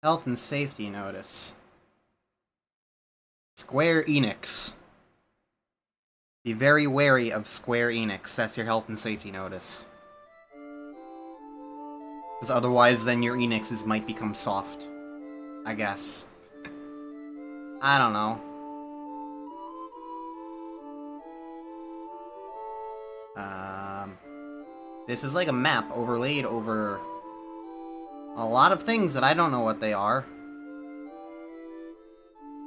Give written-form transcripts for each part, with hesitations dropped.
Health and safety notice. Square Enix. Be very wary of Square Enix. That's your health and safety notice. Because otherwise, then your Enixes might become soft. I guess. I don't know. This is like a map overlaid over a lot of things that I don't know what they are.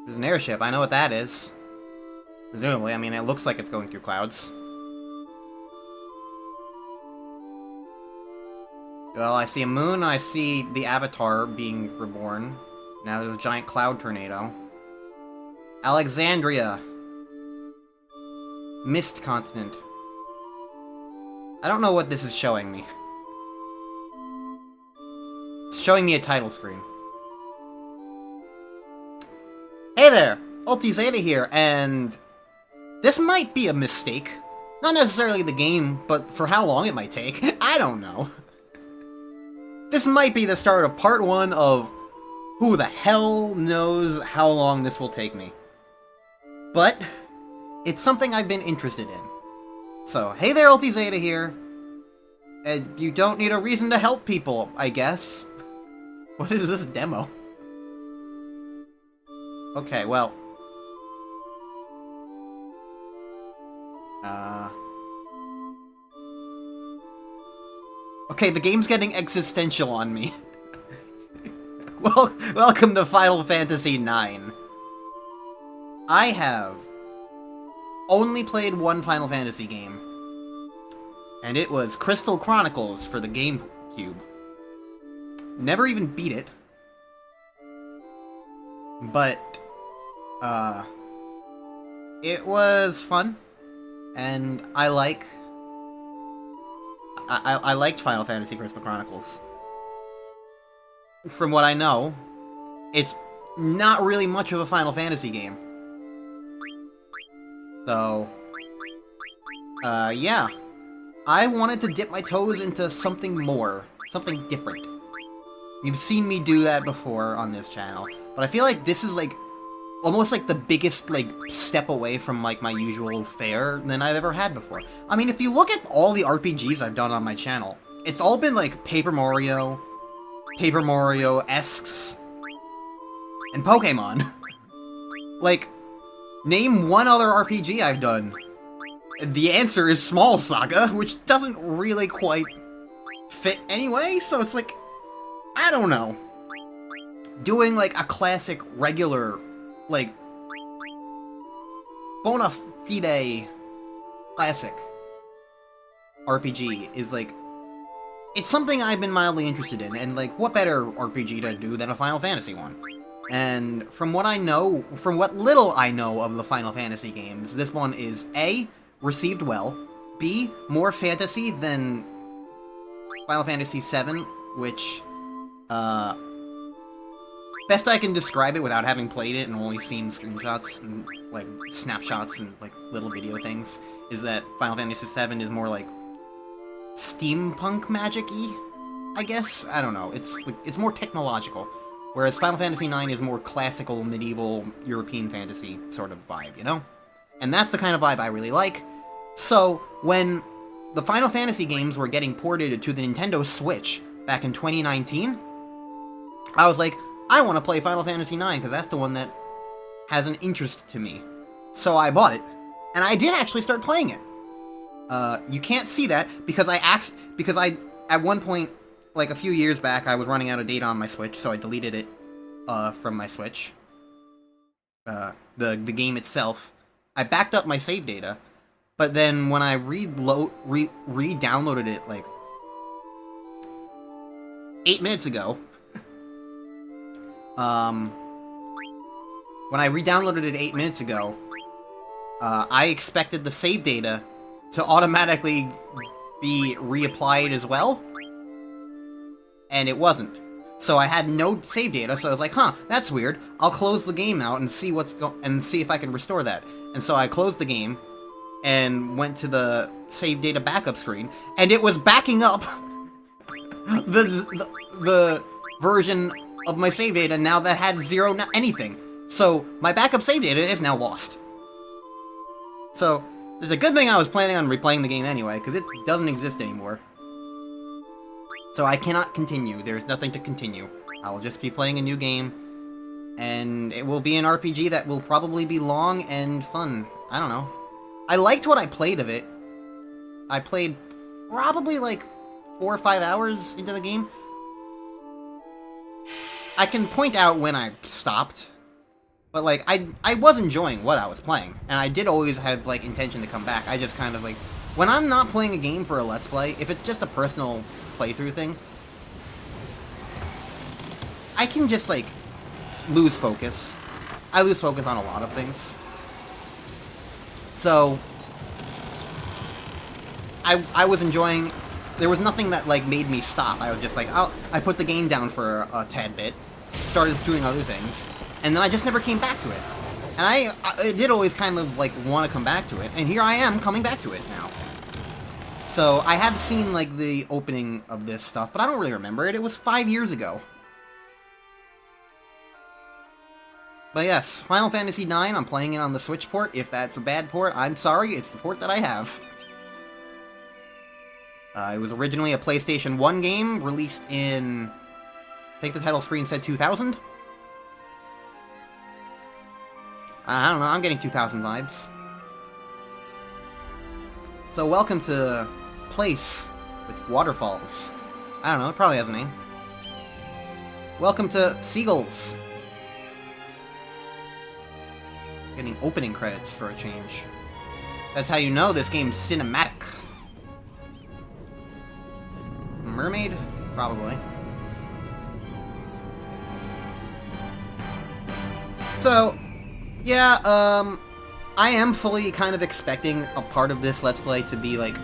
There's an airship, I know what that is. Presumably, I mean, it looks like it's going through clouds. Well, I see a moon, and I see the Avatar being reborn. Now there's a giant cloud tornado. Alexandria. Mist continent. I don't know what this is showing me. It's showing me a title screen. Hey there! UltiZeta here, and this might be a mistake. Not necessarily the game, but for how long it might take. I don't know. This might be the start of part 1 of who the hell knows how long this will take me. But it's something I've been interested in. So, hey there, UltiZeta here. And you don't need a reason to help people, I guess. What is this demo? Okay, well. Okay, the game's getting existential on me. Well, welcome to Final Fantasy IX. I have only played one Final Fantasy game, and it was Crystal Chronicles for the GameCube. Never even beat it, but it was fun, and I liked Final Fantasy Crystal Chronicles. From what I know, it's not really much of a Final Fantasy game. So, yeah. I wanted to dip my toes into something more. Something different. You've seen me do that before on this channel. But I feel like this is, like, almost like the biggest, like, step away from, like, my usual fare than I've ever had before. I mean, if you look at all the RPGs I've done on my channel, it's all been, like, Paper Mario-esques, and Pokemon. Like, name one other RPG I've done. The answer is Small Saga, which doesn't really quite fit anyway, so it's like, I don't know. Doing, like, a classic, regular, like, bona fide classic RPG is, like, it's something I've been mildly interested in, and, like, what better RPG to do than a Final Fantasy one? And from what I know, from what little I know of the Final Fantasy games, this one is A, received well, B, more fantasy than Final Fantasy VII, which, best I can describe it without having played it and only seen screenshots and, like, snapshots and, like, little video things, is that Final Fantasy VII is more, like, steampunk magic-y, I guess? I don't know. It's, like, it's more technological. Whereas Final Fantasy IX is more classical, medieval, European fantasy sort of vibe, you know? And that's the kind of vibe I really like. So, when the Final Fantasy games were getting ported to the Nintendo Switch back in 2019, I was like, I want to play Final Fantasy IX, because that's the one that has an interest to me. So I bought it, and I did actually start playing it. You can't see that, because at one point, like a few years back, I was running out of data on my Switch, so I deleted it, from my Switch. The game itself. I backed up my save data, but then when I re-downloaded it, like, 8 minutes ago, when I re-downloaded it 8 minutes ago, I expected the save data to automatically be reapplied as well, and it wasn't. So I had no save data, so I was like, huh, that's weird. I'll close the game out and see and see if I can restore that. And so I closed the game and went to the save data backup screen, and it was backing up the version of my save data now that had zero anything. So my backup save data is now lost. So there's a good thing I was planning on replaying the game anyway, because it doesn't exist anymore. So I cannot continue. There's nothing to continue. I will just be playing a new game, and it will be an RPG that will probably be long and fun. I don't know. I liked what I played of it. I played probably like 4 or 5 hours into the game. I can point out when I stopped, but like I was enjoying what I was playing, and I did always have like intention to come back. I just kind of like, when I'm not playing a game for a Let's Play, if it's just a personal playthrough thing, I can just like lose focus. I lose focus on a lot of things. So I was enjoying. There was nothing that like made me stop. I was just like, I put the game down for a tad bit, started doing other things, and then I just never came back to it. And I did always kind of like want to come back to it, and here I am coming back to it now. So I have seen like the opening of this stuff, but I don't really remember it. It was 5 years ago. But yes, Final Fantasy IX, I'm playing it on the Switch port. If that's a bad port, I'm sorry, it's the port that I have. It was originally a PlayStation 1 game, released in, I think the title screen said 2000? I don't know, I'm getting 2000 vibes. So welcome to Place with Waterfalls. I don't know, it probably has a name. Welcome to Seagulls. Getting opening credits for a change. That's how you know this game's cinematic. Mermaid? Probably. So, yeah, I am fully kind of expecting a part of this Let's Play to be like,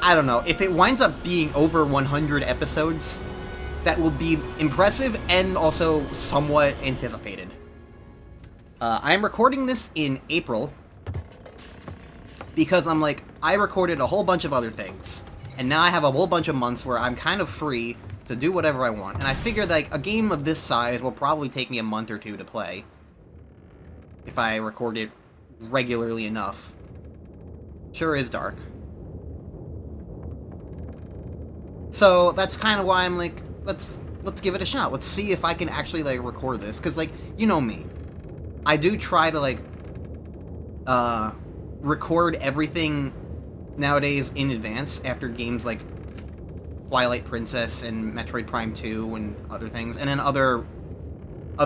I don't know, if it winds up being over 100 episodes, that will be impressive and also somewhat anticipated. I'm recording this in April, because I'm like, I recorded a whole bunch of other things, and now I have a whole bunch of months where I'm kind of free to do whatever I want, and I figured like a game of this size will probably take me a month or two to play, if I record it regularly enough. Sure is dark. So that's kind of why I'm like, let's give it a shot. Let's see if I can actually like record this, because like, you know me. I do try to, like, record everything nowadays in advance after games like Twilight Princess and Metroid Prime 2 and other things, and then other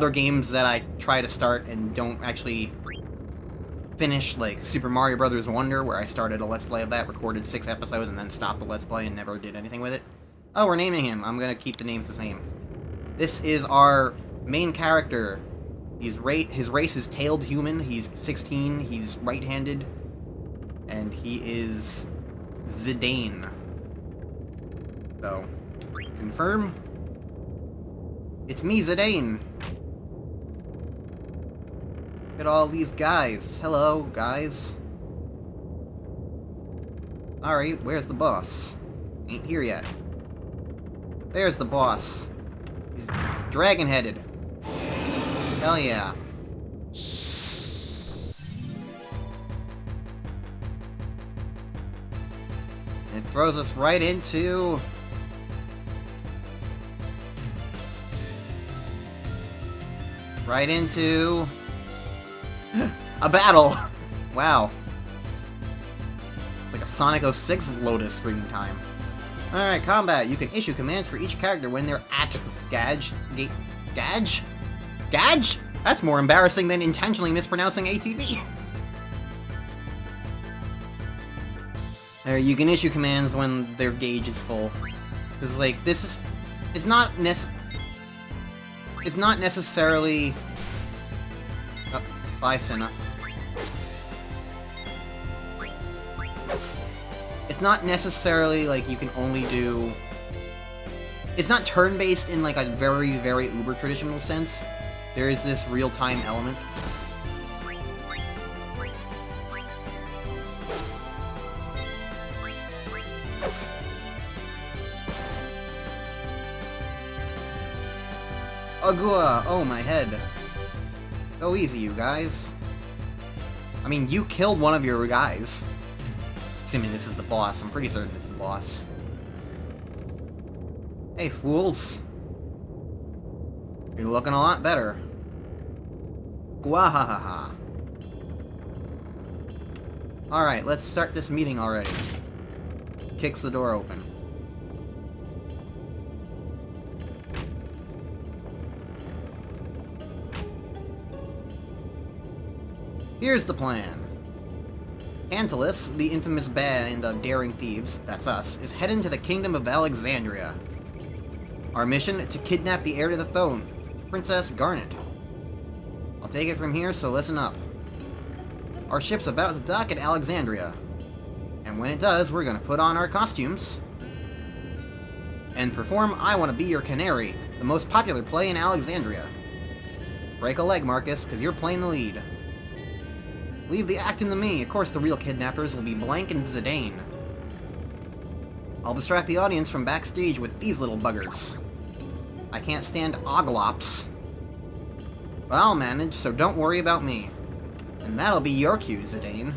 games that I try to start and don't actually finish, like Super Mario Bros. Wonder, where I started a Let's Play of that, recorded 6 episodes, and then stopped the Let's Play and never did anything with it. Oh, we're naming him. I'm gonna keep the names the same. This is our main character. His race is tailed human, he's 16, he's right-handed, and he is Zidane. So, confirm. It's me, Zidane. Look at all these guys. Hello, guys. Alright, where's the boss? Ain't here yet. There's the boss. He's dragon-headed. Hell yeah. And it throws us right into... a battle! Wow. Like a Sonic 06 Lotus springtime. Alright, combat. You can issue commands for each character when they're at Gage? Gage? That's more embarrassing than intentionally mispronouncing ATB. There, you can issue commands when their gauge is full. Because, like, this is... It's not necessarily... Oh, bye, Senna. It's not necessarily, like, you can only do... It's not turn-based in, like, a very, very uber-traditional sense. There is this real-time element. Agua! Oh, my head. Go easy, you guys. I mean, you killed one of your guys. Assuming this is the boss. I'm pretty certain this is the boss. Hey, fools. You're looking a lot better. Gwahahaha. Alright, let's start this meeting already. Kicks the door open. Here's the plan. Tantalus, the infamous band of daring thieves, that's us, is heading to the Kingdom of Alexandria. Our mission, to kidnap the heir to the throne, Princess Garnet. I'll take it from here, so listen up. Our ship's about to dock at Alexandria. And when it does, we're gonna put on our costumes and perform I Wanna Be Your Canary, the most popular play in Alexandria. Break a leg, Marcus, because you're playing the lead. Leave the acting to me. Of course, the real kidnappers will be Blank and Zidane. I'll distract the audience from backstage with these little buggers. I can't stand oglops. But I'll manage, so don't worry about me. And that'll be your cue, Zidane.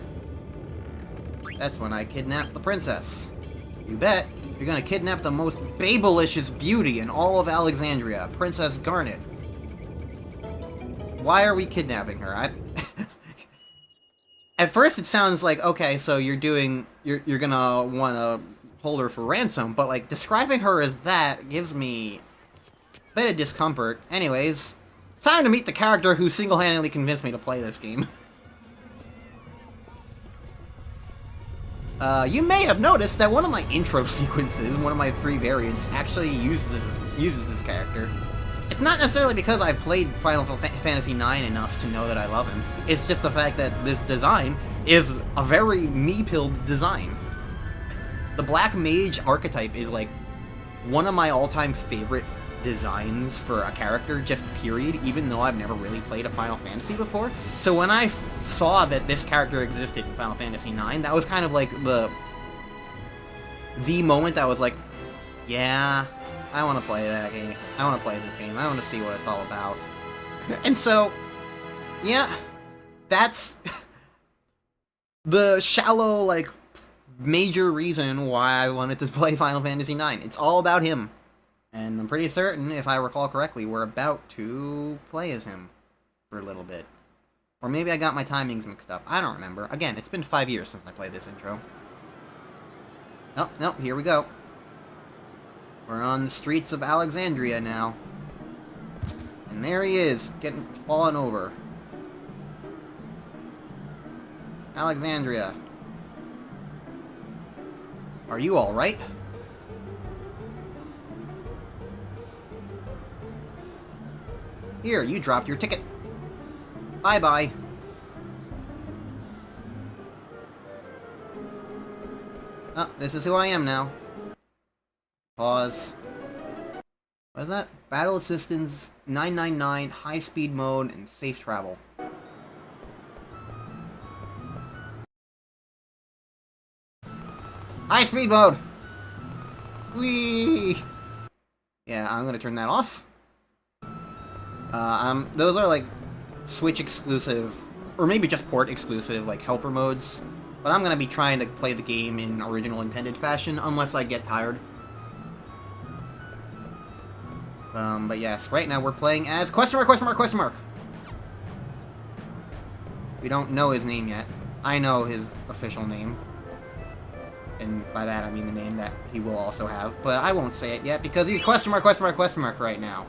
That's when I kidnap the princess. You bet, you're gonna kidnap the most babelicious beauty in all of Alexandria, Princess Garnet. Why are we kidnapping her? At first it sounds like, okay, so you're gonna wanna hold her for ransom, but like, describing her as that gives me a bit of discomfort. Anyways, it's time to meet the character who single-handedly convinced me to play this game. You may have noticed that one of my intro sequences, one of my 3 variants, actually uses this character. It's not necessarily because I've played Final Fantasy IX enough to know that I love him. It's just the fact that this design is a very me-pilled design. The Black Mage archetype is like one of my all-time favorite designs for a character, just period, even though I've never really played a Final Fantasy before. So when I saw that this character existed in Final Fantasy IX, that was kind of like the moment that was like, yeah, I want to play that game. I want to play this game. I want to see what it's all about. And so, yeah, that's the shallow, like, major reason why I wanted to play Final Fantasy IX. It's all about him. And I'm pretty certain, if I recall correctly, we're about to play as him for a little bit. Or maybe I got my timings mixed up. I don't remember. Again, it's been 5 years since I played this intro. Oh, no, here we go. We're on the streets of Alexandria now. And there he is, fallen over. Alexandria. Are you alright? Here, you dropped your ticket. Bye-bye. Oh, this is who I am now. Pause. What is that? Battle Assistance 999, High Speed Mode, and Safe Travel. High Speed Mode! Whee! Yeah, I'm gonna turn that off. Those are like Switch exclusive, or maybe just port exclusive, like helper modes. But I'm gonna be trying to play the game in original intended fashion, unless I get tired. But yes, right now we're playing as question mark. We don't know his name yet. I know his official name. And by that I mean the name that he will also have, but I won't say it yet because he's question mark right now.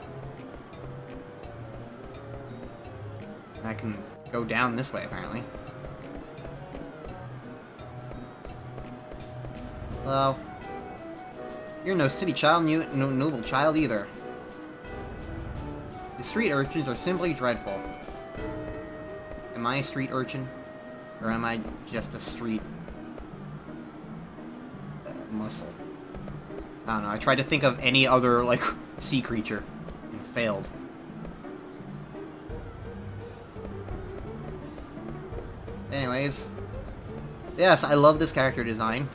I can go down this way, apparently. Hello. You're no city child, and you no noble child either. The street urchins are simply dreadful. Am I a street urchin? Or am I just a street muscle? I don't know, I tried to think of any other, like, sea creature, and failed. Anyways, yes, I love this character design,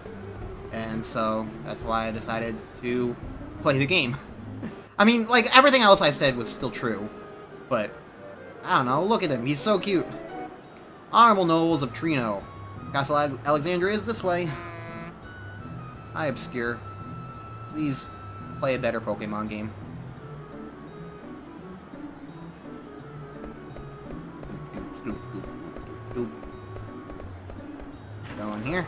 and so that's why I decided to play the game. I mean, like, everything else I said was still true. But, I don't know, look at him, he's so cute. Honorable Nobles of Trino. Castle Alexandria is this way. Hi, Obscure. Please play a better Pokemon game. Going here.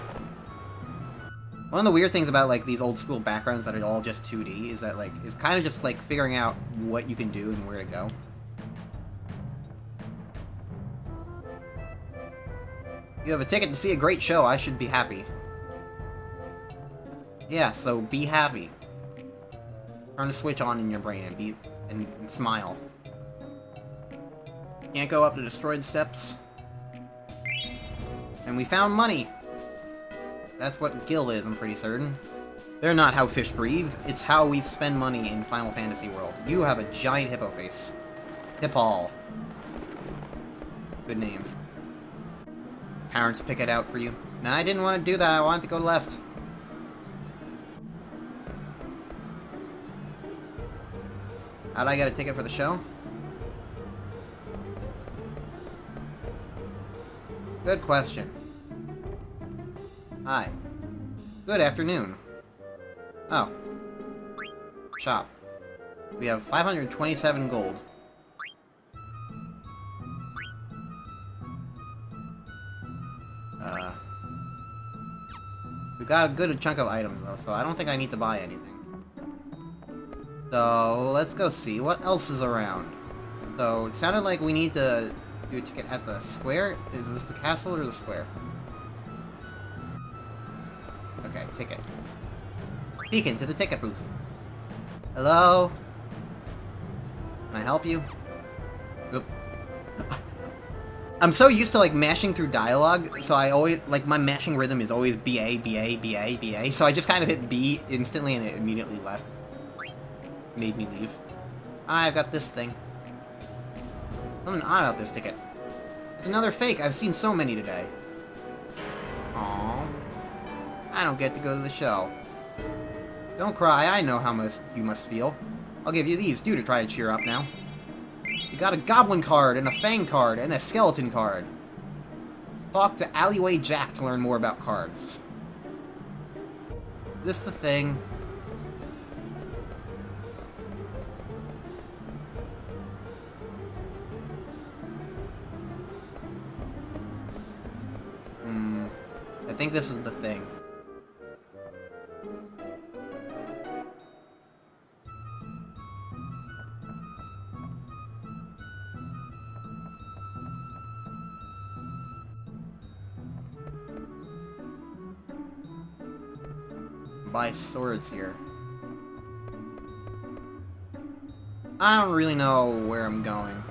One of the weird things about, like, these old school backgrounds that are all just 2D is that, like, it's kind of just, like, figuring out what you can do and where to go. You have a ticket to see a great show, I should be happy. Yeah, so be happy. Turn the switch on in your brain and smile. Can't go up the destroyed steps. And we found money! That's what gil is, I'm pretty certain. They're not how fish breathe, it's how we spend money in Final Fantasy world. You have a giant hippo face. Hippal. Good name. Parents pick it out for you. No, I didn't want to do that, I wanted to go left. How'd I get a ticket for the show? Good question. Hi. Good afternoon. Oh. Shop. We have 527 gold. We've got a good chunk of items though, so I don't think I need to buy anything. So, let's go see what else is around. So, it sounded like we need to do a ticket at the square. Is this the castle or the square? Okay, ticket. Peek into the ticket booth. Hello? Can I help you? Oop. I'm so used to, like, mashing through dialogue, so I always, like, my mashing rhythm is always BA, BA, BA, BA, so I just kind of hit B instantly and it immediately left. Made me leave. I've got this thing. Something odd about this ticket. It's another fake. I've seen so many today. Aww. I don't get to go to the show. Don't cry. I know how much you must feel. I'll give you these, too, to try to cheer up now. You got a Goblin card, and a Fang card, and a Skeleton card. Talk to Alleyway Jack to learn more about cards. Is this the thing? I think this is the thing. Buy swords here. I don't really know where I'm going.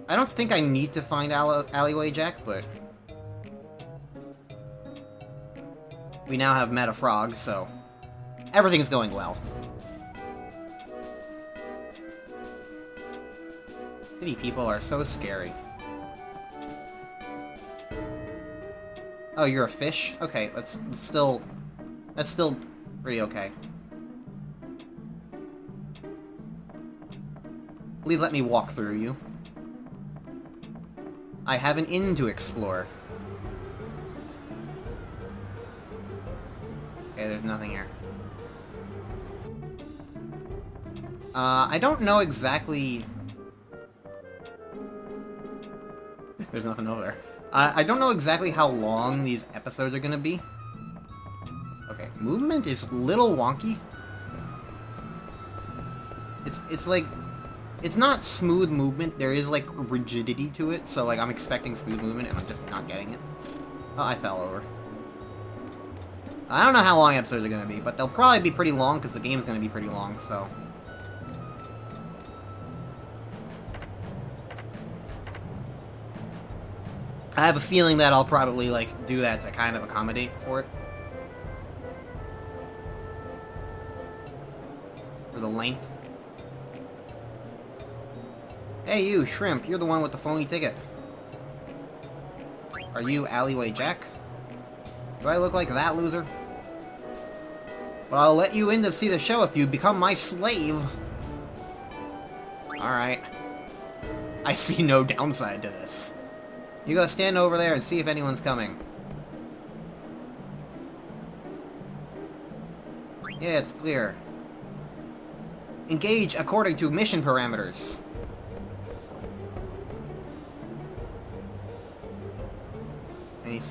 I don't think I need to find Alleyway Jack, but we now have met a frog, so everything's going well. City people are so scary. Oh, you're a fish? Okay, that's still pretty okay. Please let me walk through you. I have an inn to explore. Okay, there's nothing here. I don't know exactly... There's nothing over there. I don't know exactly how long these episodes are gonna be. Okay, movement is a little wonky. It's like... It's not smooth movement, there is, like, rigidity to it, so, like, I'm expecting smooth movement, and I'm just not getting it. Oh, I fell over. I don't know how long episodes are gonna be, but they'll probably be pretty long, because the game's gonna be pretty long, so... I have a feeling that I'll probably, like, do that to kind of accommodate for it. For the length. Hey you, Shrimp, you're the one with the phony ticket. Are you Alleyway Jack? Do I look like that loser? Well, I'll let you in to see the show if you become my slave. Alright. I see no downside to this. You go stand over there and see if anyone's coming. Yeah, it's clear. Engage according to mission parameters. And he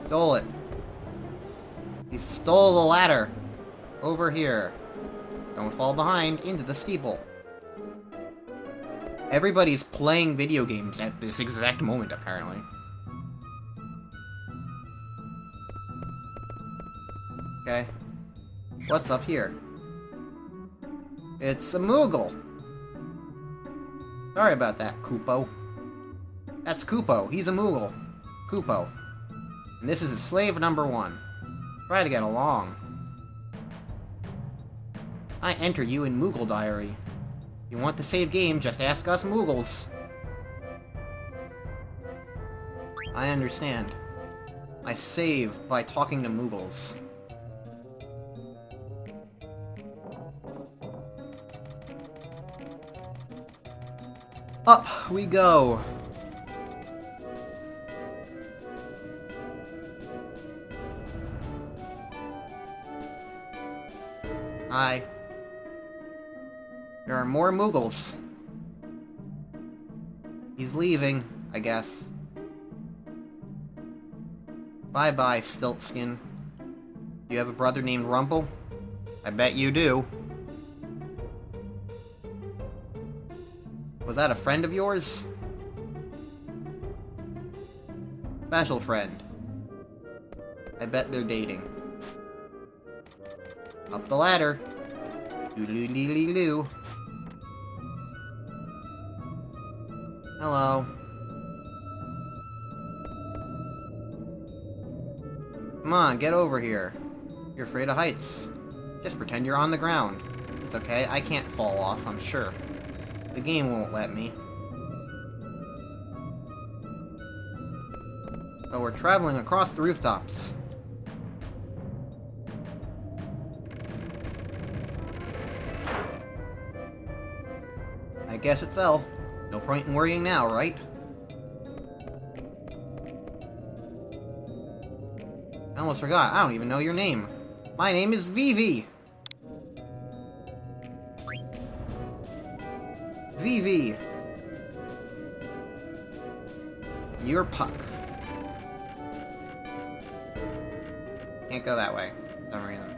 stole it. He stole the ladder. Over here. Don't fall behind into the steeple. Everybody's playing video games at this exact moment, apparently. Okay. What's up here? It's a Moogle. Sorry about that, Koopo. That's Koopo. He's a Moogle. Koopo. And this is his slave number 1. Try to get along. I enter you in Moogle Diary. If you want to save game, just ask us Moogles. I understand. I save by talking to Moogles. Up we go! Hi. There are more Moogles. He's leaving, I guess. Bye-bye, Stiltskin. Do you have a brother named Rumple? I bet you do. Was that a friend of yours? Special friend. I bet they're dating. Up the ladder. Doo-doo-doo-doo-doo. Hello. Come on, get over here. You're afraid of heights. Just pretend you're on the ground. It's okay, I can't fall off, I'm sure. The game won't let me. Oh, we're traveling across the rooftops. I guess it fell. No point in worrying now, right? I almost forgot. I don't even know your name. My name is Vivi! Vivi! You're Puck. Can't go that way, for some reason.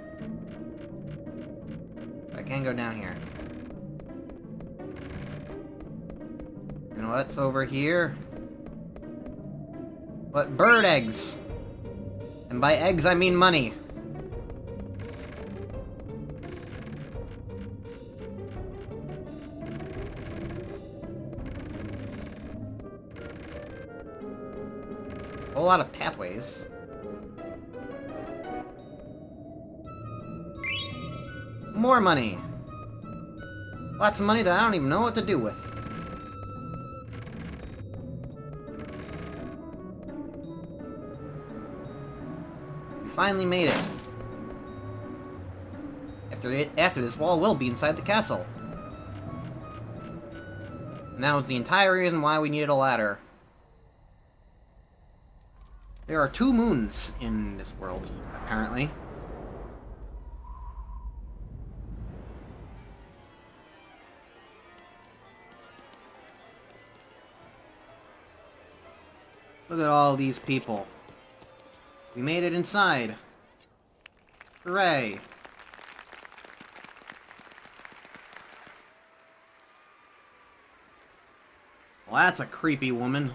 But I can go down here. And what's over here? But bird eggs! And by eggs, I mean money. A whole lot of pathways. More money! Lots of money that I don't even know what to do with. We finally made it. After this wall will be inside the castle. And that was the entire reason why we needed a ladder. There are 2 moons in this world, apparently. Look at all these people. We made it inside. Hooray. Well, that's a creepy woman.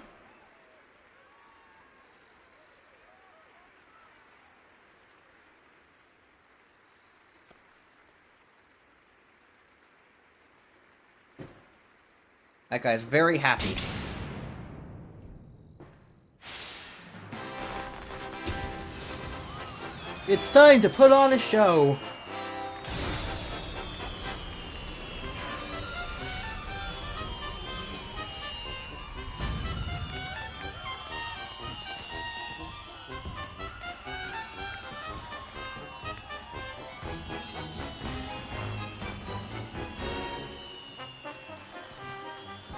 That guy's very happy. It's time to put on a show.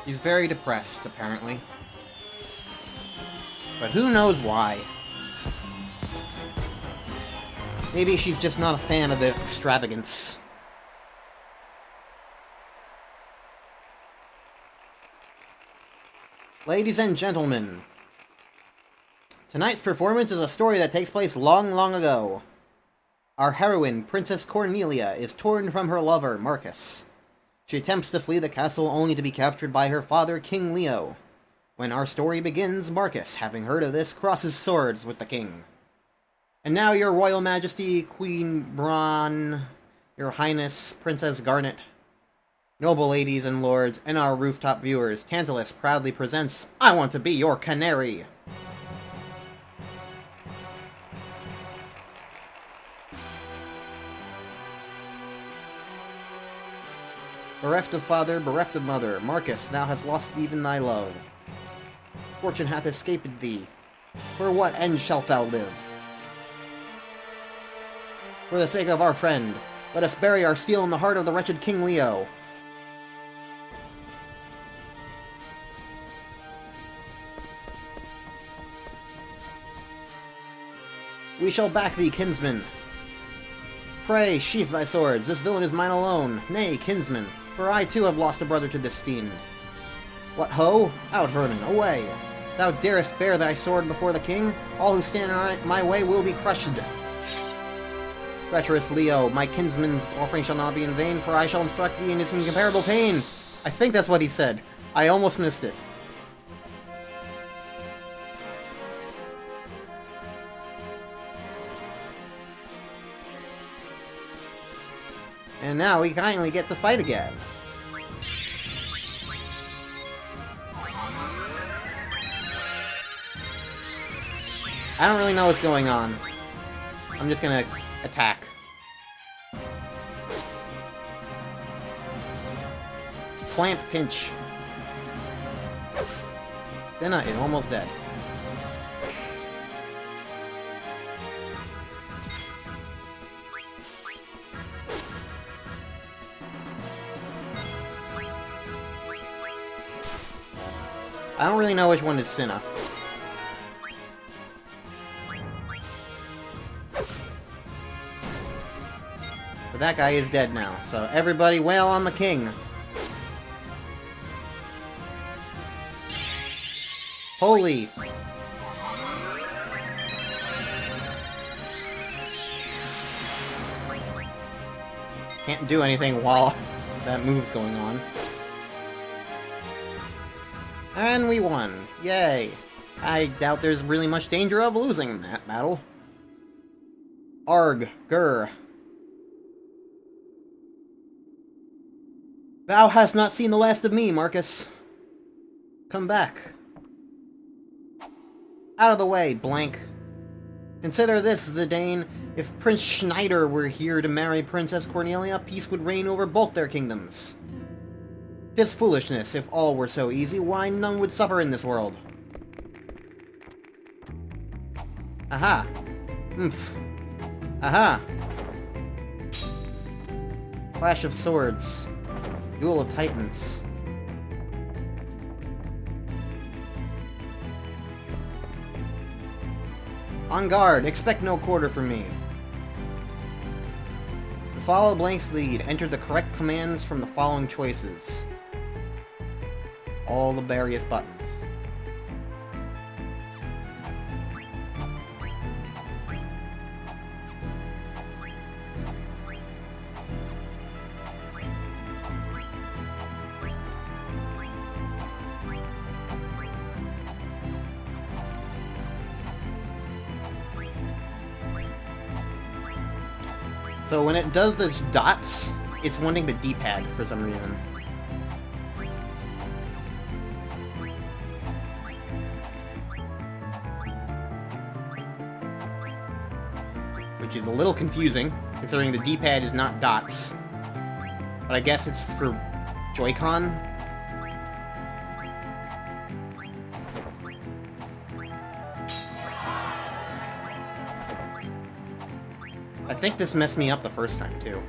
She's very depressed, apparently. But who knows why? Maybe she's just not a fan of the extravagance. Ladies and gentlemen, tonight's performance is a story that takes place long, long ago. Our heroine, Princess Cornelia, is torn from her lover, Marcus. She attempts to flee the castle only to be captured by her father, King Leo. When our story begins, Marcus, having heard of this, crosses swords with the king. And now, your Royal Majesty, Queen Bran, Your Highness, Princess Garnet, noble ladies and lords, and our rooftop viewers, Tantalus proudly presents I Want to Be Your Canary! Bereft of father, bereft of mother, Marcus, thou hast lost even thy love. Fortune hath escaped thee. For what end shalt thou live? For the sake of our friend, let us bury our steel in the heart of the wretched King Leo. We shall back thee, kinsman. Pray, sheathe thy swords, this villain is mine alone. Nay, kinsman, for I too have lost a brother to this fiend. What ho? Out, vermin, away! Thou darest bear thy sword before the king? All who stand in my way will be crushed. Treacherous Leo, my kinsman's offering shall not be in vain, for I shall instruct thee in his incomparable pain. I think that's what he said. I almost missed it. And now we finally get to fight again. I don't really know what's going on. I'm just gonna attack. Clamp pinch. Senna is almost dead. I don't really know which one is Senna. But that guy is dead now, so everybody wail on the king. Holy! Can't do anything while that move's going on. And we won! Yay! I doubt there's really much danger of losing that battle. Arg, grr. Thou hast not seen the last of me, Marcus. Come back. Out of the way, blank. Consider this, Zidane. If Prince Schneider were here to marry Princess Cornelia, peace would reign over both their kingdoms. 'Tis foolishness. If all were so easy, why none would suffer in this world? Aha! Oomph. Aha! Clash of swords. Duel of Titans. On guard! Expect no quarter from me. To follow Blank's lead, enter the correct commands from the following choices. All the various buttons. So when it does those dots, it's wanting the D-pad for some reason. Which is a little confusing, considering the D-pad is not dots. But I guess it's for Joy-Con? I think this messed me up the first time, too.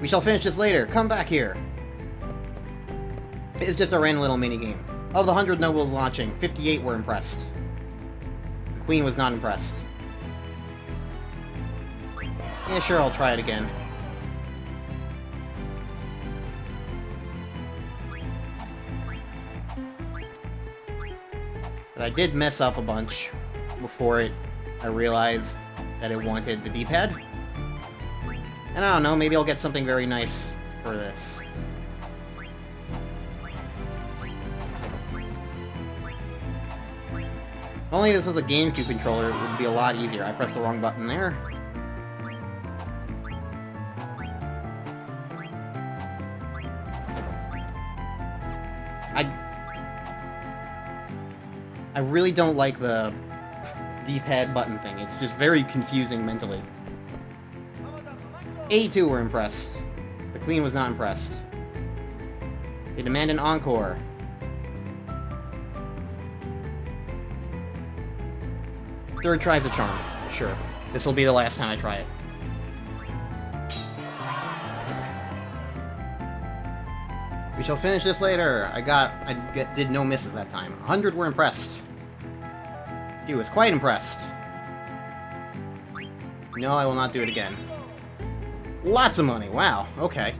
We shall finish this later. Come back here. It's just a random little mini-game. Of the 100 nobles launching, 58 were impressed. The Queen was not impressed. Yeah, sure, I'll try it again. But I did mess up a bunch before I realized that it wanted the D-pad. And I don't know, maybe I'll get something very nice for this. If only this was a GameCube controller, it would be a lot easier. I pressed the wrong button there. I really don't like the D-pad button thing. It's just very confusing mentally. 82 were impressed. The Queen was not impressed. They demand an encore. Third try's a charm. Sure. This will be the last time I try it. We shall finish this later. I did no misses that time. 100 were impressed. He was quite impressed. No, I will not do it again. Lots of money. Wow. Okay.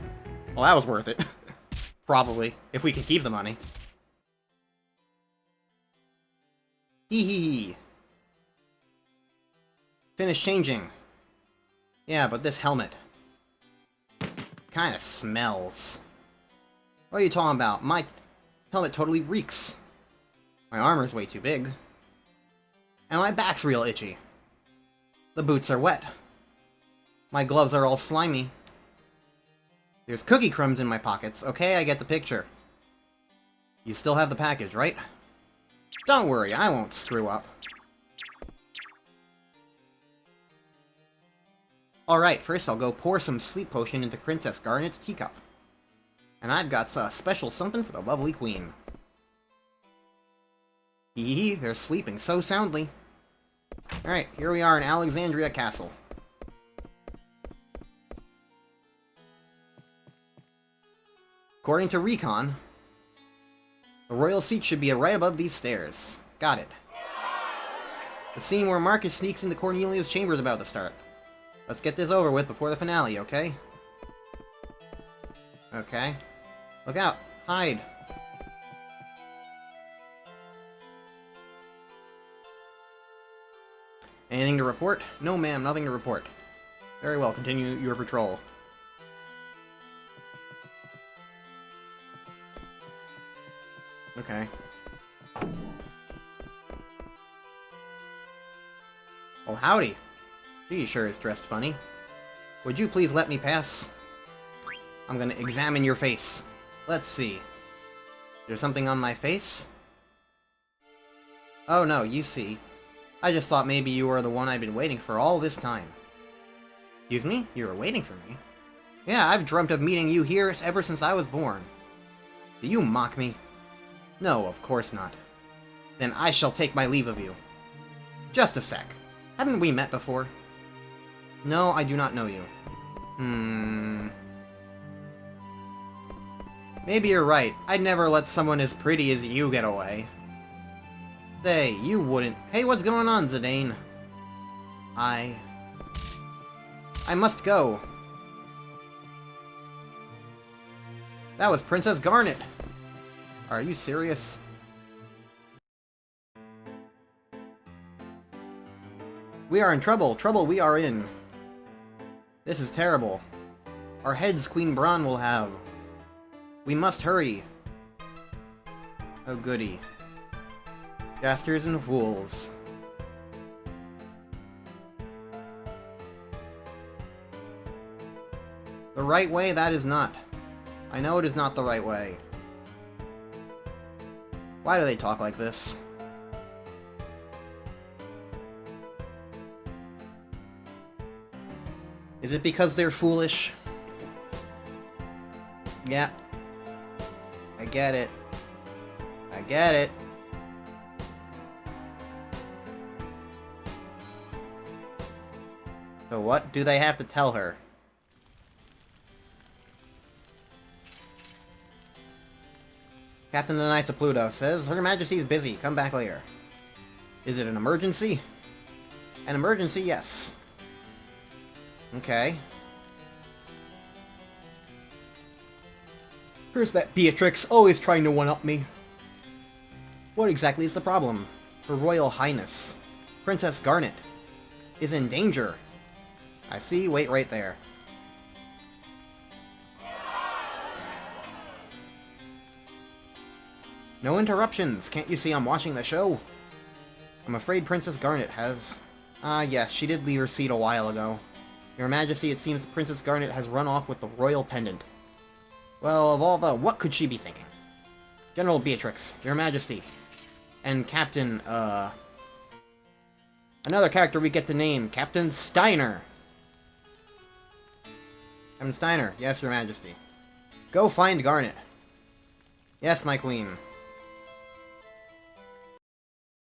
Well, that was worth it. Probably. If we can keep the money. Hee hee hee. Finish changing. Yeah, but this helmet kinda smells. What are you talking about? My helmet totally reeks. My armor's way too big. And my back's real itchy. The boots are wet. My gloves are all slimy. There's cookie crumbs in my pockets. Okay, I get the picture. You still have the package, right? Don't worry, I won't screw up. Alright, first I'll go pour some sleep potion into Princess Garnet's teacup. And I've got a special something for the lovely Queen. Hee hee, they're sleeping so soundly. Alright, here we are in Alexandria Castle. According to Recon, the royal seat should be right above these stairs. Got it. The scene where Marcus sneaks into Cornelia's chamber is about to start. Let's get this over with before the finale, okay? Okay. Look out! Hide! Anything to report? No, ma'am, nothing to report. Very well, continue your patrol. Okay. Well, howdy. She sure is dressed funny. Would you please let me pass? I'm gonna examine your face. Let's see. There's something on my face? Oh no, you see. I just thought maybe you were the one I've been waiting for all this time. Excuse me? You were waiting for me? Yeah, I've dreamt of meeting you here ever since I was born. Do you mock me? No, of course not. Then I shall take my leave of you. Just a sec. Haven't we met before? No, I do not know you. Maybe you're right. I'd never let someone as pretty as you get away. Say, you wouldn't. Hey, what's going on, Zidane? I must go. That was Princess Garnet. Are you serious? We are in trouble. Trouble we are in. This is terrible. Our heads Queen Braun will have. We must hurry. Oh goody. Jasters and fools. The right way, that is not. I know it is not the right way. Why do they talk like this? Is it because they're foolish? Yeah. I get it. I get it. So what do they have to tell her? Captain the Knights of Pluto says, Her Majesty's busy. Come back later. Is it an emergency? An emergency, yes. Okay. Here's that Beatrix, always trying to one-up me. What exactly is the problem? Her Royal Highness, Princess Garnet, is in danger. I see, wait right there. No interruptions, can't you see I'm watching the show? I'm afraid Princess Garnet has... yes, she did leave her seat a while ago. Your Majesty, it seems Princess Garnet has run off with the royal pendant. Well, of all the... what could she be thinking? General Beatrix, Your Majesty, and Captain, another character we get to name, Captain Steiner. Captain Steiner, yes, Your Majesty. Go find Garnet. Yes, my queen.